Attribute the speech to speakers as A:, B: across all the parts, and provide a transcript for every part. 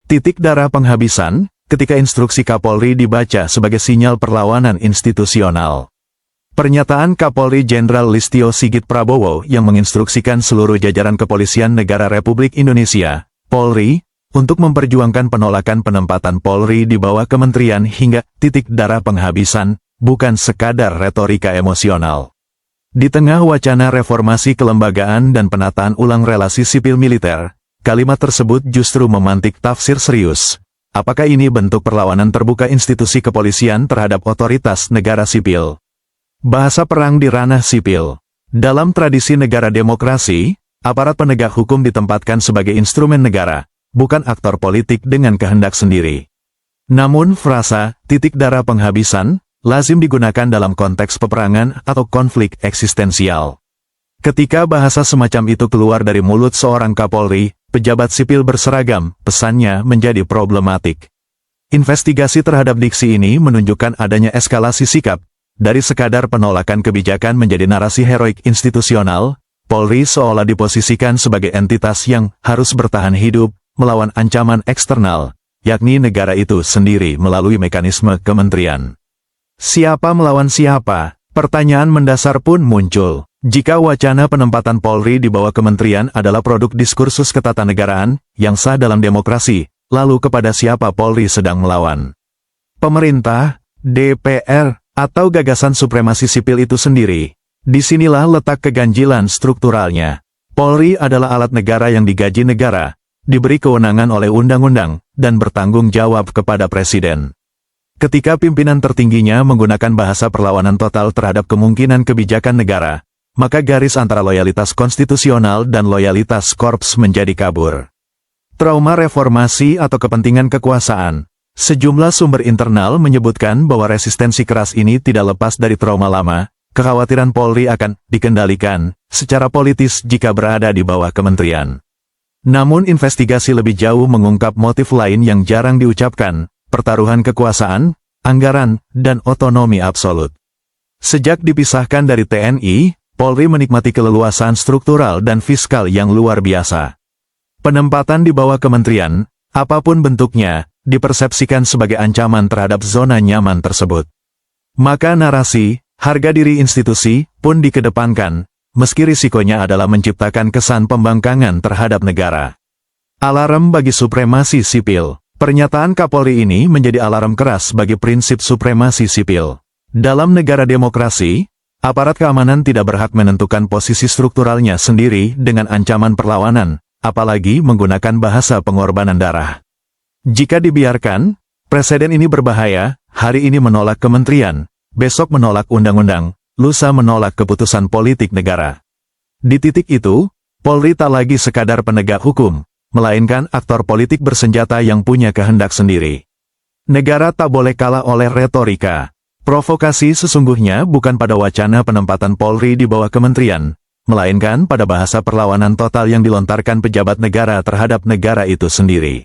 A: Titik darah penghabisan, ketika instruksi Kapolri dibaca sebagai sinyal perlawanan institusional. Pernyataan Kapolri Jenderal Listio Sigit Prabowo yang menginstruksikan seluruh jajaran Kepolisian Negara Republik Indonesia, Polri, untuk memperjuangkan penolakan penempatan Polri di bawah kementerian hingga titik darah penghabisan, bukan sekadar retorika emosional. Di tengah wacana reformasi kelembagaan dan penataan ulang relasi sipil militer, kalimat tersebut justru memantik tafsir serius. Apakah ini bentuk perlawanan terbuka institusi kepolisian terhadap otoritas negara sipil? Bahasa perang di ranah sipil. Dalam tradisi negara demokrasi, aparat penegak hukum ditempatkan sebagai instrumen negara, bukan aktor politik dengan kehendak sendiri. Namun frasa, titik darah penghabisan, lazim digunakan dalam konteks peperangan atau konflik eksistensial. Ketika bahasa semacam itu keluar dari mulut seorang Kapolri, pejabat sipil berseragam, pesannya menjadi problematik. Investigasi terhadap diksi ini menunjukkan adanya eskalasi sikap, dari sekadar penolakan kebijakan menjadi narasi heroik institusional, Polri seolah diposisikan sebagai entitas yang harus bertahan hidup, melawan ancaman eksternal, yakni negara itu sendiri melalui mekanisme kementerian. Siapa melawan siapa? Pertanyaan mendasar pun muncul. Jika wacana penempatan Polri di bawah kementerian adalah produk diskursus ketatanegaraan yang sah dalam demokrasi, lalu kepada siapa Polri sedang melawan? Pemerintah, DPR, atau gagasan supremasi sipil itu sendiri? Disinilah letak keganjilan strukturalnya. Polri adalah alat negara yang digaji negara, diberi kewenangan oleh undang-undang, dan bertanggung jawab kepada Presiden. Ketika pimpinan tertingginya menggunakan bahasa perlawanan total terhadap kemungkinan kebijakan negara, maka garis antara loyalitas konstitusional dan loyalitas korps menjadi kabur. Trauma reformasi atau kepentingan kekuasaan. Sejumlah sumber internal menyebutkan bahwa resistensi keras ini tidak lepas dari trauma lama, kekhawatiran Polri akan dikendalikan secara politis jika berada di bawah kementerian. Namun investigasi lebih jauh mengungkap motif lain yang jarang diucapkan, pertaruhan kekuasaan, anggaran, dan otonomi absolut. Sejak dipisahkan dari TNI, Polri menikmati keleluasaan struktural dan fiskal yang luar biasa. Penempatan di bawah kementerian, apapun bentuknya, dipersepsikan sebagai ancaman terhadap zona nyaman tersebut. Maka narasi, harga diri institusi, pun dikedepankan, meski risikonya adalah menciptakan kesan pembangkangan terhadap negara. Alarm bagi supremasi sipil. Pernyataan Kapolri ini menjadi alarm keras bagi prinsip supremasi sipil. Dalam negara demokrasi, aparat keamanan tidak berhak menentukan posisi strukturalnya sendiri dengan ancaman perlawanan, apalagi menggunakan bahasa pengorbanan darah. Jika dibiarkan, presiden ini berbahaya, hari ini menolak kementerian, besok menolak undang-undang, lusa menolak keputusan politik negara. Di titik itu, Polri tak lagi sekadar penegak hukum, melainkan aktor politik bersenjata yang punya kehendak sendiri. Negara tak boleh kalah oleh retorika. Provokasi sesungguhnya bukan pada wacana penempatan Polri di bawah kementerian, melainkan pada bahasa perlawanan total yang dilontarkan pejabat negara terhadap negara itu sendiri.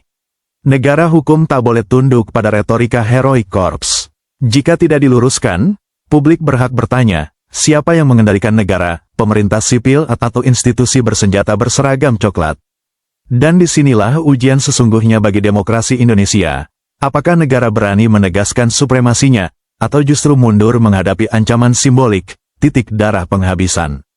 A: Negara hukum tak boleh tunduk pada retorika heroik korps. Jika tidak diluruskan, publik berhak bertanya, siapa yang mengendalikan negara, pemerintah sipil atau institusi bersenjata berseragam coklat? Dan disinilah ujian sesungguhnya bagi demokrasi Indonesia. Apakah negara berani menegaskan supremasinya, atau justru mundur menghadapi ancaman simbolik, titik darah penghabisan?